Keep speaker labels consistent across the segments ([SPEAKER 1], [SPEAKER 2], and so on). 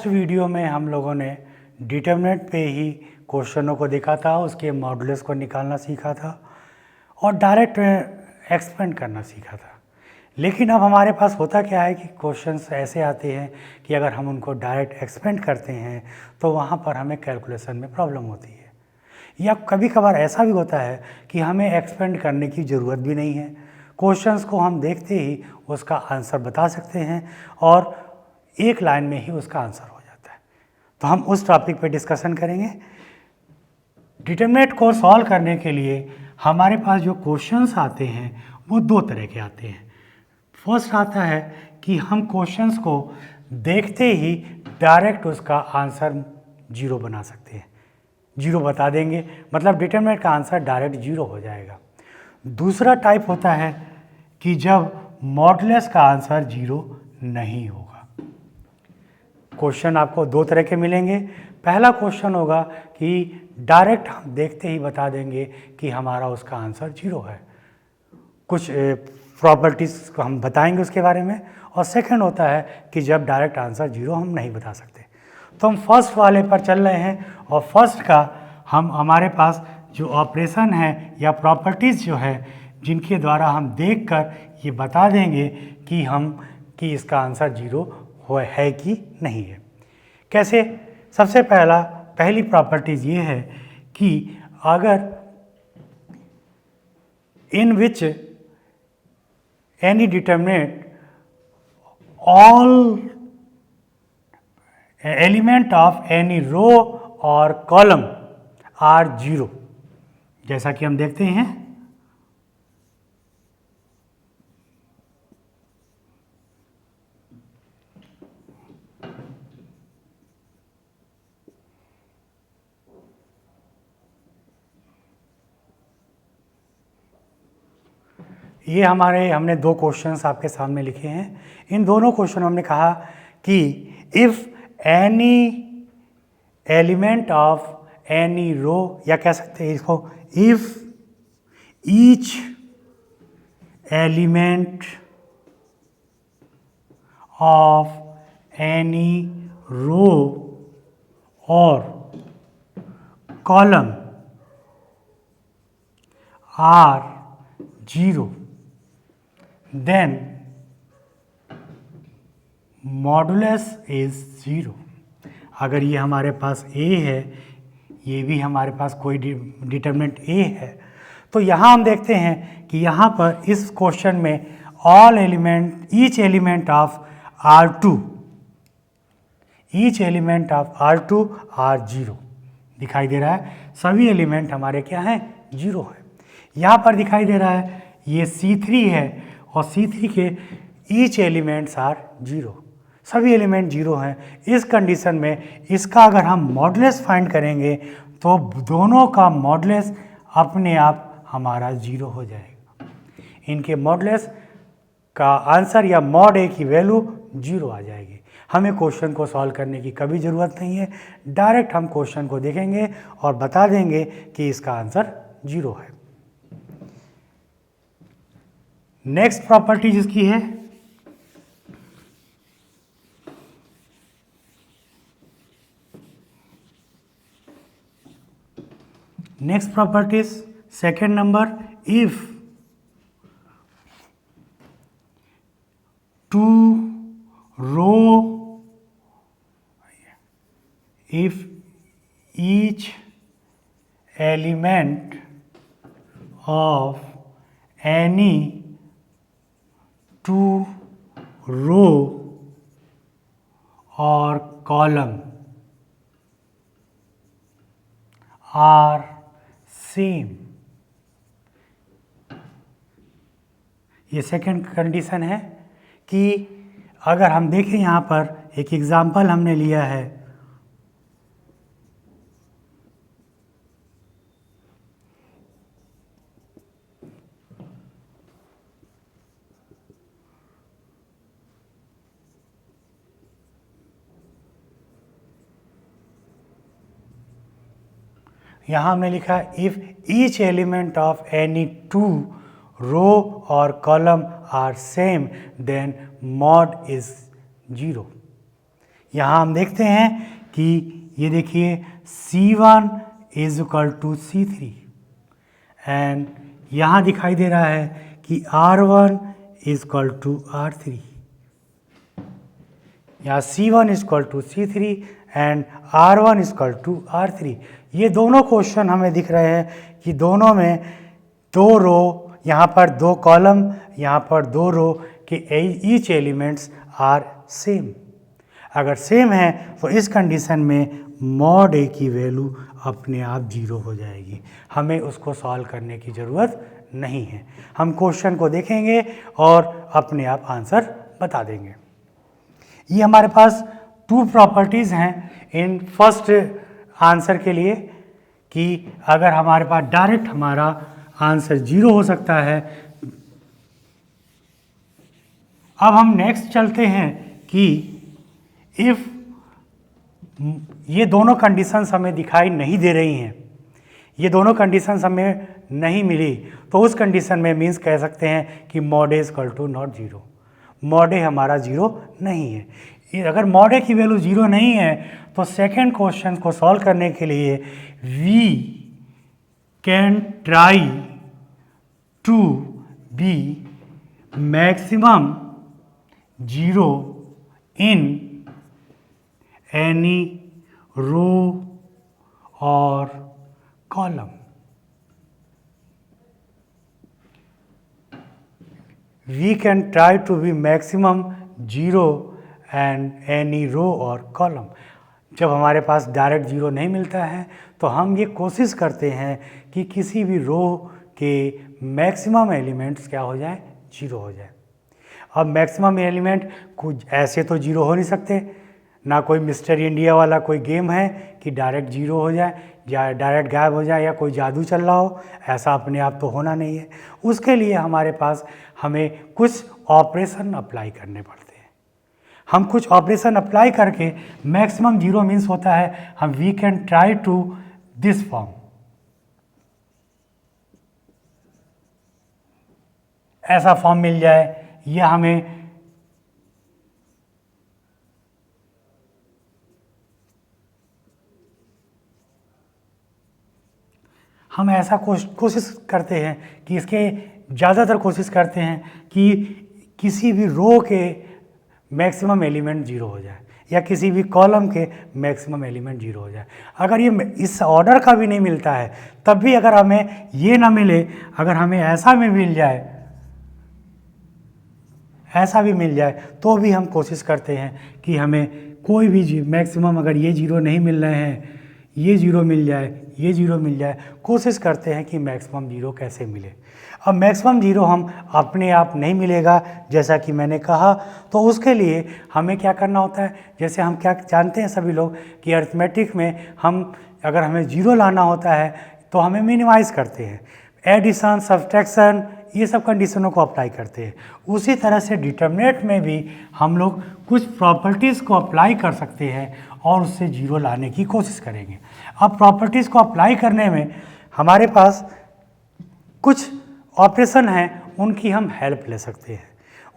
[SPEAKER 1] Last video में हम लोगों ने डिटरमिनेंट पे ही क्वेश्चनों को देखा था, उसके मॉडुलस को निकालना सीखा था और डायरेक्ट एक्सपेंड करना सीखा था। लेकिन अब हमारे पास होता क्या है कि क्वेश्चंस ऐसे आते हैं कि अगर हम उनको डायरेक्ट एक्सपेंड करते हैं तो वहाँ पर हमें कैलकुलेशन में प्रॉब्लम होती है, या कभी कभार ऐसा भी होता है कि हमें एक्सपेंड करने की ज़रूरत भी नहीं है, क्वेश्चंस को हम देखते ही उसका आंसर बता सकते हैं और एक लाइन में ही उसका आंसर हो जाता है। तो हम उस टॉपिक पे डिस्कशन करेंगे। डिटरमिनेंट को सॉल्व करने के लिए हमारे पास जो क्वेश्चंस आते हैं वो दो तरह के आते हैं। फर्स्ट आता है कि हम क्वेश्चंस को देखते ही डायरेक्ट उसका आंसर जीरो बना सकते हैं, जीरो बता देंगे, मतलब डिटरमिनेंट का आंसर डायरेक्ट जीरो हो जाएगा। दूसरा टाइप होता है कि जब मॉडुलस का आंसर जीरो नहीं होगा। क्वेश्चन आपको दो तरह के मिलेंगे। पहला क्वेश्चन होगा कि डायरेक्ट हम देखते ही बता देंगे कि हमारा उसका आंसर जीरो है, कुछ प्रॉपर्टीज़ को हम बताएंगे उसके बारे में। और सेकंड होता है कि जब डायरेक्ट आंसर जीरो हम नहीं बता सकते। तो हम फर्स्ट वाले पर चल रहे हैं और फर्स्ट का हमारे पास जो ऑपरेशन है या प्रॉपर्टीज़ जो है जिनके द्वारा हम देखकर ये बता देंगे कि इसका आंसर जीरो है कि नहीं है। कैसे? सबसे पहली प्रॉपर्टीज़ ये है कि अगर in which any determinant all element of any row और कॉलम आर जीरो, जैसा कि हम देखते हैं ये हमने दो क्वेश्चंस आपके सामने लिखे हैं। इन दोनों क्वेश्चन हमने कहा कि if any element of any row, या कह सकते हैं इसको if each element of any row और column are zero, then modulus is zero. अगर ये हमारे पास a है, ये भी हमारे पास कोई डिटरमिनेंट a है, तो यहाँ हम देखते हैं कि यहाँ पर इस क्वेश्चन में each element of R2 are zero दिखाई दे रहा है। सभी एलिमेंट हमारे क्या हैं? जीरो है। यहाँ पर दिखाई दे रहा है ये C3 है और C3 के ईच एलिमेंट्स आर जीरो, सभी एलिमेंट जीरो हैं। इस कंडीशन में इसका अगर हम मॉडुलस फाइंड करेंगे तो दोनों का मॉडुलस अपने आप हमारा जीरो हो जाएगा। इनके मॉडुलस का आंसर या मॉड ए की वैल्यू जीरो आ जाएगी। हमें क्वेश्चन को सॉल्व करने की कभी ज़रूरत नहीं है, डायरेक्ट हम क्वेश्चन को देखेंगे और बता देंगे कि इसका आंसर जीरो है। नेक्स्ट प्रॉपर्टी जिसकी है next properties second number, if if each element of any two row or column are same, ये सेकंड कंडीशन है कि अगर हम देखें यहाँ पर एक एग्जाम्पल हमने लिया है, यहाँ हमने लिखा if each element of any two row और column are same then mod is zero. यहाँ हम देखते हैं कि ये देखिए C1 is equal to C3 and यहाँ दिखाई दे रहा है कि R1 is equal to R3। यहाँ C1 is equal to C3 and R1 is equal to R3। ये दोनों क्वेश्चन हमें दिख रहे हैं कि दोनों में दो रो, यहाँ पर दो कॉलम, यहाँ पर दो रो के ईच एलिमेंट्स आर सेम। अगर सेम है तो इस कंडीशन में मॉड ए की वैल्यू अपने आप 0 हो जाएगी, हमें उसको सॉल्व करने की ज़रूरत नहीं है। हम क्वेश्चन को देखेंगे और अपने आप आंसर बता देंगे। ये हमारे पास 2 प्रॉपर्टीज़ हैं इन फर्स्ट आंसर के लिए कि अगर हमारे पास डायरेक्ट हमारा आंसर 0 हो सकता है। अब हम नेक्स्ट चलते हैं कि इफ़ ये दोनों कंडीशंस हमें दिखाई नहीं दे रही हैं, ये दोनों कंडीशंस हमें नहीं मिली, तो उस कंडीशन में मीन्स कह सकते हैं कि mod A equal to not 0। Mod A हमारा 0 नहीं है। अगर मॉड ए की वैल्यू 0 नहीं है तो सेकेंड क्वेश्चन को सॉल्व करने के लिए we can try to be maximum 0 in any row और column. We can try to be maximum 0 and any row और कॉलम। जब हमारे पास डायरेक्ट 0 नहीं मिलता है तो हम ये कोशिश करते हैं कि किसी भी रो के मैक्सिमम एलिमेंट्स क्या हो जाए, 0 हो जाए। अब मैक्सिमम एलिमेंट कुछ ऐसे तो 0 हो नहीं सकते, ना कोई मिस्टर इंडिया वाला कोई गेम है कि डायरेक्ट 0 हो जाए या डायरेक्ट गायब हो जाए या कोई जादू चल रहा हो, ऐसा अपने आप तो होना नहीं है। उसके लिए हमारे पास हमें कुछ ऑपरेशन अप्लाई करने पड़ते हैं। हम कुछ ऑपरेशन अप्लाई करके मैक्सिमम 0 मीन्स होता है हम we can try to this form, ऐसा फॉर्म मिल जाए या हम ऐसा कोशिश करते हैं कि इसके ज़्यादातर कोशिश करते हैं कि किसी भी रो के मैक्सिमम एलिमेंट 0 हो जाए या किसी भी कॉलम के मैक्सिमम एलिमेंट 0 हो जाए। अगर ये इस ऑर्डर का भी नहीं मिलता है तब भी अगर हमें ये ना मिले, अगर हमें ऐसा भी मिल जाए, ऐसा भी मिल जाए तो भी हम कोशिश करते हैं कि हमें कोई भी मैक्सिमम, अगर ये 0 नहीं मिल रहे हैं, ये 0 मिल जाए, ये 0 मिल जाए, कोशिश करते हैं कि मैक्सिमम 0 कैसे मिले। अब मैक्सिमम 0 हम अपने आप नहीं मिलेगा जैसा कि मैंने कहा, तो उसके लिए हमें क्या करना होता है, जैसे हम क्या जानते हैं सभी लोग कि अरिथमेटिक में हम अगर हमें 0 लाना होता है तो हमें मिनिमाइज़ करते हैं, एडिशन, सब्ट्रैक्शन, ये सब कंडीशनों को अप्लाई करते हैं। उसी तरह से डिटर्मिनेंट में भी हम लोग कुछ प्रॉपर्टीज़ को अप्लाई कर सकते हैं और उससे 0 लाने की कोशिश करेंगे। अब प्रॉपर्टीज़ को अप्लाई करने में हमारे पास कुछ ऑपरेशन हैं, उनकी हम हेल्प ले सकते हैं।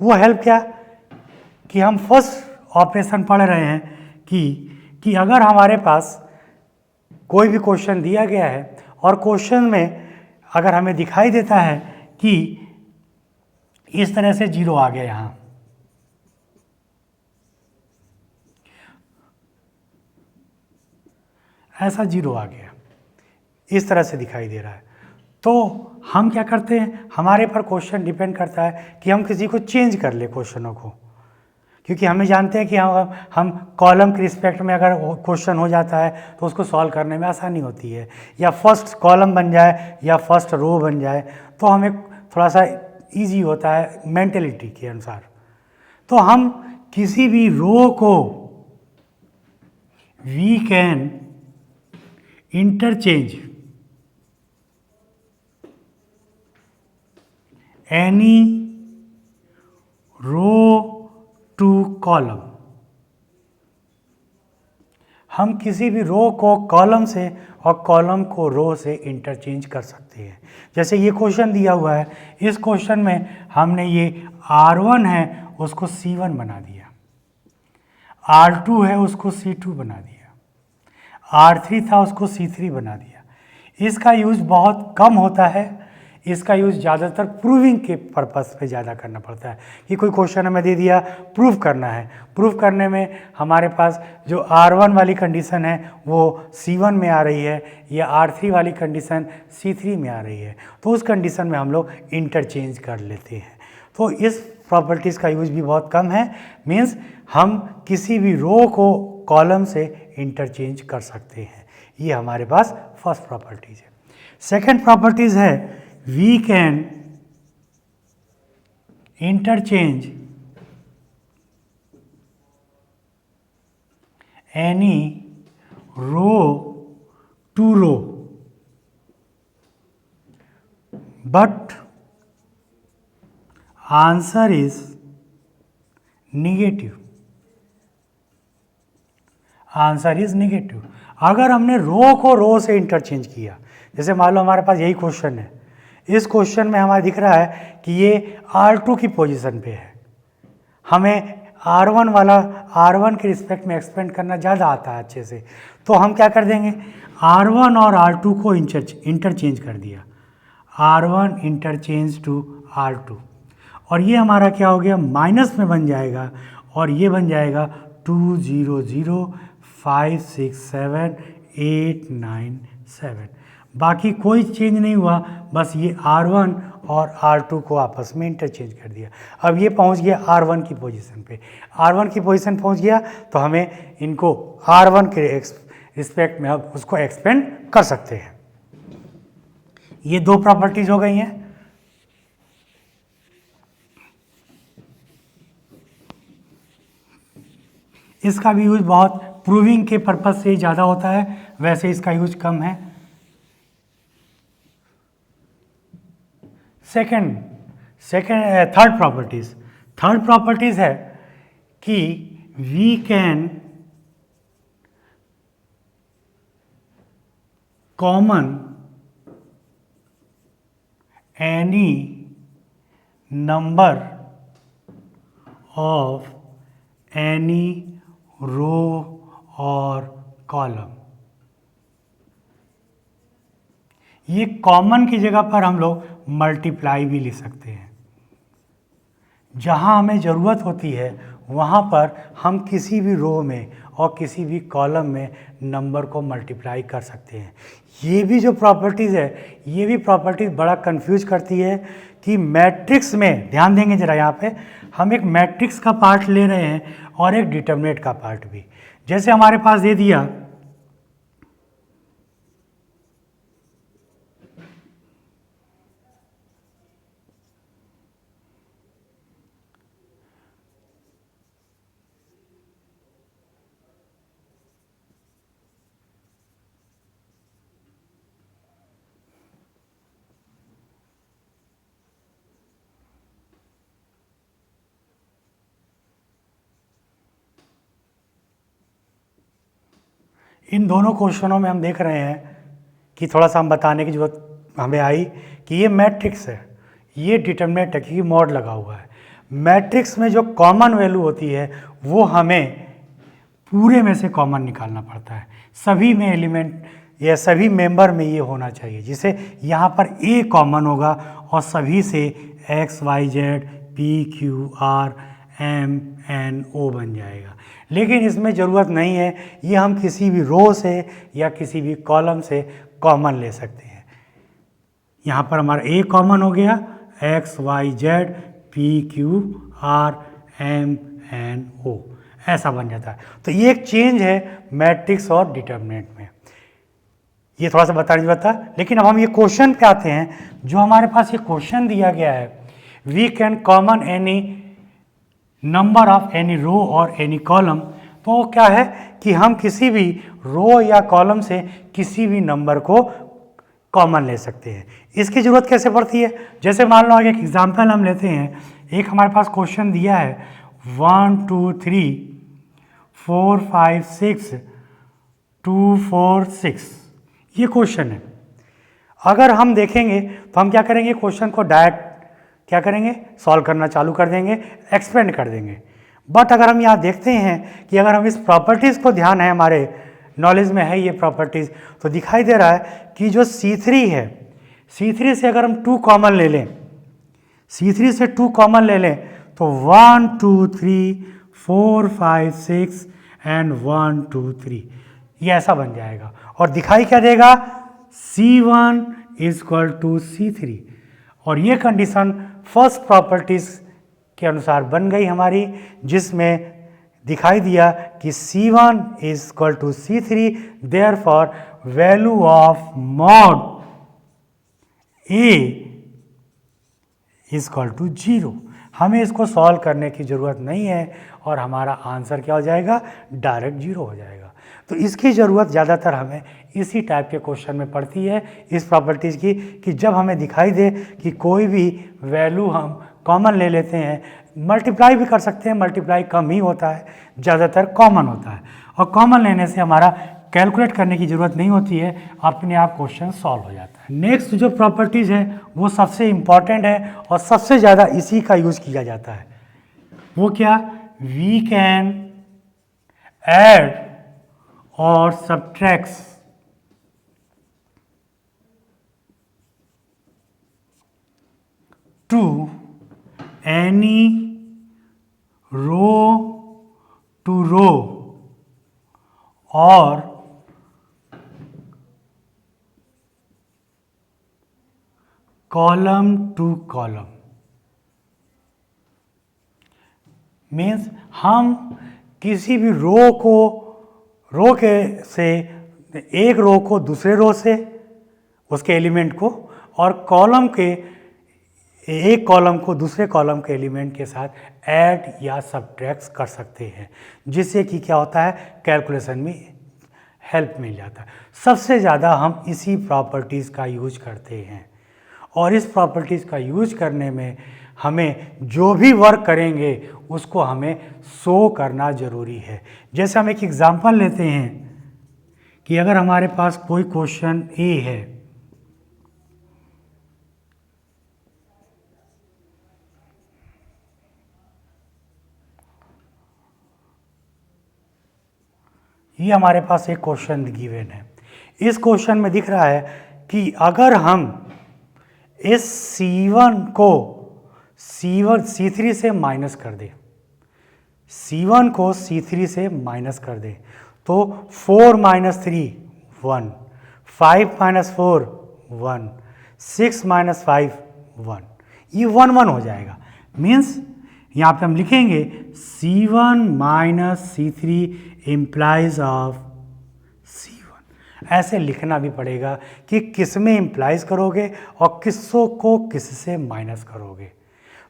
[SPEAKER 1] वो हेल्प क्या कि हम फर्स्ट ऑपरेशन पढ़ रहे हैं कि अगर हमारे पास कोई भी क्वेश्चन दिया गया है और क्वेश्चन में अगर हमें दिखाई देता है कि इस तरह से 0 आ गया, यहाँ ऐसा 0 आ गया, इस तरह से दिखाई दे रहा है, तो हम क्या करते हैं, हमारे पर क्वेश्चन डिपेंड करता है कि हम किसी को चेंज कर ले क्वेश्चनों को, क्योंकि हमें जानते हैं कि हम कॉलम के रिस्पेक्ट में अगर क्वेश्चन हो जाता है तो उसको सॉल्व करने में आसानी होती है, या फर्स्ट कॉलम बन जाए या फर्स्ट रो बन जाए तो हमें थोड़ा सा इजी होता है मेंटेलिटी के अनुसार। तो हम किसी भी रो को we can interchange any row to column, हम किसी भी रो को कॉलम से और कॉलम को रो से इंटरचेंज कर सकते हैं। जैसे ये क्वेश्चन दिया हुआ है, इस क्वेश्चन में हमने ये R1 है उसको C1 बना दिया, R2 है उसको C2 बना दिया, R3 था उसको C3 बना दिया। इसका यूज़ बहुत कम होता है, इसका यूज़ ज़्यादातर प्रूविंग के पर्पस पे ज़्यादा करना पड़ता है कि कोई क्वेश्चन हमें दे दिया, प्रूव करना है। प्रूव करने में हमारे पास जो R1 वाली कंडीशन है वो C1 में आ रही है या R3 वाली कंडीशन C3 में आ रही है, तो उस कंडीशन में हम लोग इंटरचेंज कर लेते हैं। तो इस प्रॉपर्टीज़ का यूज़ भी बहुत कम है, मीन्स हम किसी भी रो को कॉलम से इंटरचेंज कर सकते हैं। ये हमारे पास फर्स्ट प्रॉपर्टीज़ है। सेकेंड प्रॉपर्टीज़ है we can interchange any row to row, but answer is negative. Answer is negative. अगर हमने रो को रो से इंटरचेंज किया, जैसे मान लो हमारे पास यही क्वेश्चन है, इस क्वेश्चन में हमारा दिख रहा है कि ये R2 की पोजीशन पे है, हमें R1 वाला R1 के रिस्पेक्ट में एक्सपेंड करना ज़्यादा आता है अच्छे से, तो हम क्या कर देंगे, R1 और R2 को इंटरचेंज कर दिया, R1 इंटरचेंज टू R2, और ये हमारा क्या हो गया, माइनस में बन जाएगा, और ये बन जाएगा 2 0 0 5 6 7 8 9 7। बाकी कोई चेंज नहीं हुआ, बस ये R1 और R2 को आपस में इंटरचेंज कर दिया। अब ये पहुंच गया R1 की पोजीशन पे, R1 की पोजीशन पहुंच गया तो हमें इनको R1 के रिस्पेक्ट में अब उसको एक्सपेंड कर सकते हैं। ये दो प्रॉपर्टीज हो गई हैं। इसका भी यूज बहुत प्रूविंग के पर्पज से ज़्यादा होता है, वैसे इसका यूज कम है। थर्ड प्रॉपर्टीज है कि we can common any number of any row और कॉलम। ये कॉमन की जगह पर हम लोग मल्टीप्लाई भी ले सकते हैं। जहां हमें ज़रूरत होती है वहां पर हम किसी भी रो में और किसी भी कॉलम में नंबर को मल्टीप्लाई कर सकते हैं। ये भी जो प्रॉपर्टीज़ है, ये भी प्रॉपर्टीज़ बड़ा कंफ्यूज करती है कि मैट्रिक्स में, ध्यान देंगे ज़रा यहाँ पे, हम एक मैट्रिक्स का पार्ट ले रहे हैं और एक डिटरमिनेंट का पार्ट भी। जैसे हमारे पास दे दिया इन दोनों क्वेश्चनों में हम देख रहे हैं कि थोड़ा सा हम बताने की जरूरत हमें आई कि ये मैट्रिक्स है, ये डिटरमिनेंट है क्योंकि मॉड लगा हुआ है। मैट्रिक्स में जो कॉमन वैल्यू होती है वो हमें पूरे में से कॉमन निकालना पड़ता है, सभी में एलिमेंट या सभी मेंबर में ये होना चाहिए, जिसे यहाँ पर ए कॉमन होगा और सभी से X Y Z P Q R M N O बन जाएगा। लेकिन इसमें ज़रूरत नहीं है, ये हम किसी भी रो से या किसी भी कॉलम से कॉमन ले सकते हैं। यहाँ पर हमारा ए कॉमन हो गया, X Y Z P Q R M N O ऐसा बन जाता है। तो ये एक चेंज है मैट्रिक्स और डिटरमिनेंट में, ये थोड़ा सा बताने की जरूरत था। लेकिन अब हम ये क्वेश्चन पे आते हैं। जो हमारे पास ये क्वेश्चन दिया गया है, we can common any number of any row और एनी कॉलम, तो क्या है कि हम किसी भी रो या कॉलम से किसी भी नंबर को कॉमन ले सकते हैं। इसकी ज़रूरत कैसे पड़ती है, जैसे मान लो आगे एक एग्जांपल हम लेते हैं। एक हमारे पास क्वेश्चन दिया है 1 2 3 4 5 6 2 4 6, ये क्वेश्चन है। अगर हम देखेंगे तो हम क्या करेंगे, क्वेश्चन को डायरेक्ट क्या करेंगे, सॉल्व करना चालू कर देंगे, एक्सपेंड कर देंगे। बट अगर हम यहाँ देखते हैं कि अगर हम इस प्रॉपर्टीज़ को, ध्यान है हमारे नॉलेज में है ये प्रॉपर्टीज़, तो दिखाई दे रहा है कि जो C3 है, C3 से अगर हम 2 कॉमन ले लें, C3 से 2 कॉमन ले लें तो 1 2 3 4 5 6 एंड 1 2 3, ये ऐसा बन जाएगा। और दिखाई क्या देगा? C1 is equal to C3। और ये कंडीशन फर्स्ट प्रॉपर्टीज के अनुसार बन गई हमारी, जिसमें दिखाई दिया कि C1 is equal to C3, therefore value of mod A is equal to 0। हमें इसको सॉल्व करने की ज़रूरत नहीं है और हमारा आंसर क्या हो जाएगा? डायरेक्ट 0 हो जाएगा। तो इसकी ज़रूरत ज़्यादातर हमें इसी टाइप के क्वेश्चन में पड़ती है, इस प्रॉपर्टीज़ की, कि जब हमें दिखाई दे कि कोई भी वैल्यू हम कॉमन ले लेते हैं, मल्टीप्लाई भी कर सकते हैं, मल्टीप्लाई कम ही होता है, ज़्यादातर कॉमन होता है, और कॉमन लेने से हमारा कैलकुलेट करने की ज़रूरत नहीं होती है, अपने आप क्वेश्चन सॉल्व हो जाता है। नेक्स्ट जो प्रॉपर्टीज़ है वो सबसे इम्पॉर्टेंट है और सबसे ज़्यादा इसी का यूज़ किया जाता है। वो क्या? वी कैन ऐड और subtract to any row to row और कॉलम टू कॉलम। मीन्स हम किसी भी रो के से एक रो को दूसरे रो से, उसके एलिमेंट को, और कॉलम के एक कॉलम को दूसरे कॉलम के एलिमेंट के साथ ऐड या सब्ट्रैक्ट कर सकते हैं, जिससे कि क्या होता है? कैलकुलेशन में हेल्प मिल जाता है। सबसे ज़्यादा हम इसी प्रॉपर्टीज़ का यूज करते हैं, और इस प्रॉपर्टीज़ का यूज करने में हमें जो भी वर्क करेंगे उसको हमें शो करना ज़रूरी है। जैसे हम एक एग्जांपल लेते हैं कि अगर हमारे पास कोई क्वेश्चन ए है, ये हमारे पास एक क्वेश्चन गिवन है। इस क्वेश्चन में दिख रहा है कि अगर हम इस C1 को C3 से माइनस कर दें, C1 को C3 से माइनस कर दें, तो 4 माइनस 3 1, 5 माइनस 4 1, 6 माइनस 5 1, ये 1 1 हो जाएगा। मीन्स यहाँ पे हम लिखेंगे C1 minus C3 implies of C1। ऐसे लिखना भी पड़ेगा कि किस में इम्प्लाइज करोगे और किसों को किस से माइनस करोगे।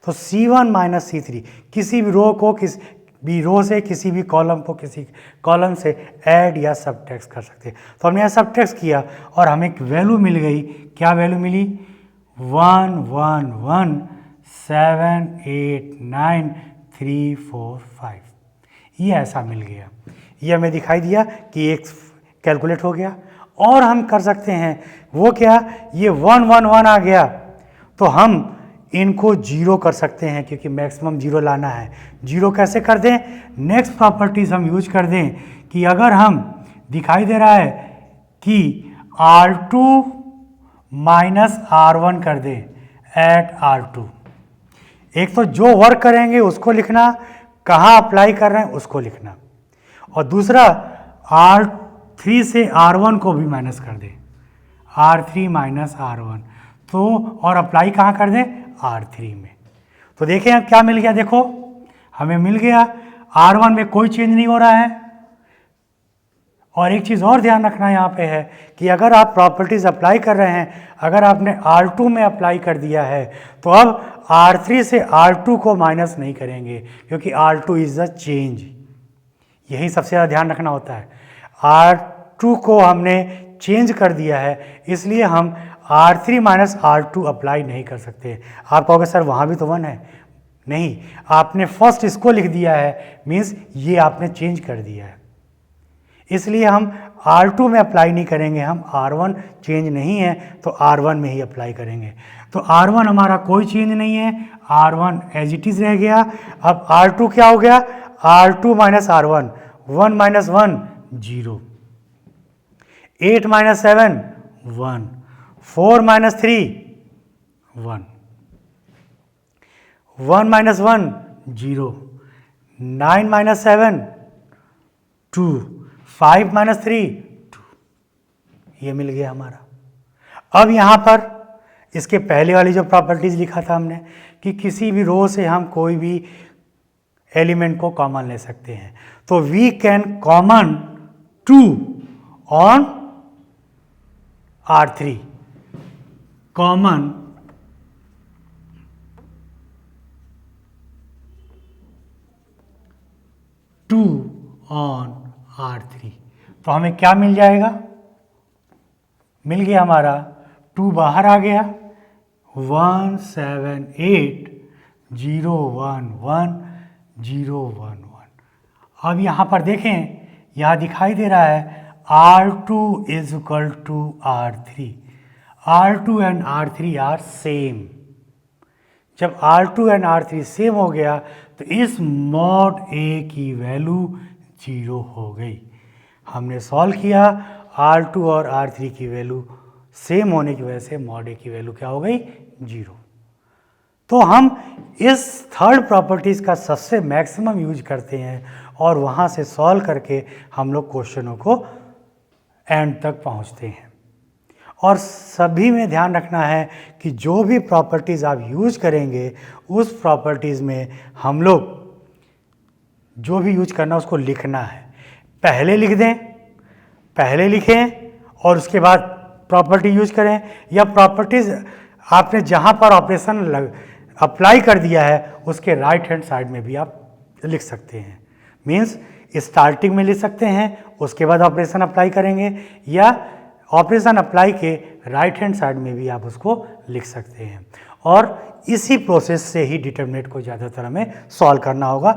[SPEAKER 1] तो C1 माइनस C3, किसी भी रो को किस भी रो से, किसी भी कॉलम को किसी कॉलम से ऐड या सब्ट्रैक्ट कर सकते हैं। तो हमने यहाँ सब्ट्रैक्ट किया और हमें एक वैल्यू मिल गई। क्या वैल्यू मिली? 1 1 1 7 8 9 3 4 5, ये ऐसा मिल गया। ये हमें दिखाई दिया कि एक कैलकुलेट हो गया। और हम कर सकते हैं वो क्या? ये 1 1 1 आ गया तो हम इनको 0 कर सकते हैं, क्योंकि मैक्सिमम 0 लाना है। 0 कैसे कर दें? नेक्स्ट प्रॉपर्टीज़ हम यूज कर दें कि अगर हम दिखाई दे रहा है कि R2 माइनस R1 कर दें एट R2। एक तो जो वर्क करेंगे उसको लिखना, कहाँ अप्लाई कर रहे हैं उसको लिखना, और दूसरा R3 से R1 को भी माइनस कर दें, R3 माइनस R1, तो और अप्लाई कहाँ कर दें? R3 में। तो देखें अब क्या मिल गया, देखो हमें मिल गया R1 में कोई चेंज नहीं हो रहा है। और एक चीज़ और ध्यान रखना यहाँ पे है कि अगर आप प्रॉपर्टीज़ अप्लाई कर रहे हैं, अगर आपने R2 में अप्लाई कर दिया है तो अब R3 से R2 को माइनस नहीं करेंगे, क्योंकि R2 इज़ द चेंज। यही सबसे ज़्यादा ध्यान रखना होता है। R2 को हमने चेंज कर दिया है, इसलिए हम R3 माइनस R2 अप्लाई नहीं कर सकते। आप कहोगे सर वहाँ भी तो 1 है। नहीं, आपने फर्स्ट इसको लिख दिया है, मीन्स ये आपने चेंज कर दिया है, इसलिए हम R2 में अप्लाई नहीं करेंगे। हम R1 चेंज नहीं है तो R1 में ही अप्लाई करेंगे। तो R1 हमारा कोई चेंज नहीं है, R1 एज इट इज़ रह गया। अब R2 क्या हो गया? R2 minus R1, 1 minus 1 0, 8 minus 7 1, 4 minus 3 1, 1 minus 1 0, 9 minus 7 2, 5 minus 3 2, ये मिल गया हमारा। अब यहाँ पर इसके पहले वाली जो प्रॉपर्टीज लिखा था हमने कि किसी भी रो से हम कोई भी एलिमेंट को कॉमन ले सकते हैं, तो we can common 2 on R3, common 2 on R3, तो हमें क्या मिल जाएगा? मिल गया हमारा 2 बाहर आ गया, 1 7 8 0 1 1 0 1 1। अब यहाँ पर देखें, यहाँ दिखाई दे रहा है R2 is equal to R3, R2 and R3 are same. जब R2 एंड R3 सेम हो गया तो इस मॉड A की वैल्यू 0 हो गई। हमने सॉल्व किया, R2 और R3 की वैल्यू सेम होने की वजह से मॉड A की वैल्यू क्या हो गई? 0। तो हम इस थर्ड प्रॉपर्टीज का सबसे मैक्सिमम यूज करते हैं और वहाँ से सॉल्व करके हम लोग क्वेश्चनों को एंड तक पहुँचते हैं। और सभी में ध्यान रखना है कि जो भी प्रॉपर्टीज़ आप यूज करेंगे उस प्रॉपर्टीज़ में हम लोग जो भी यूज करना उसको लिखना है। पहले लिख दें, पहले लिखें और उसके बाद प्रॉपर्टी यूज करें, या प्रॉपर्टीज़ आपने जहाँ पर ऑपरेशन अप्लाई कर दिया है उसके राइट हैंड साइड में भी आप लिख सकते हैं। मीन्स स्टार्टिंग में लिख सकते हैं, उसके बाद ऑपरेशन अप्लाई करेंगे, या ऑपरेशन अप्लाई के राइट हैंड साइड में भी आप उसको लिख सकते हैं। और इसी प्रोसेस से ही डिटरमिनेंट को ज़्यादातर हमें सॉल्व करना होगा।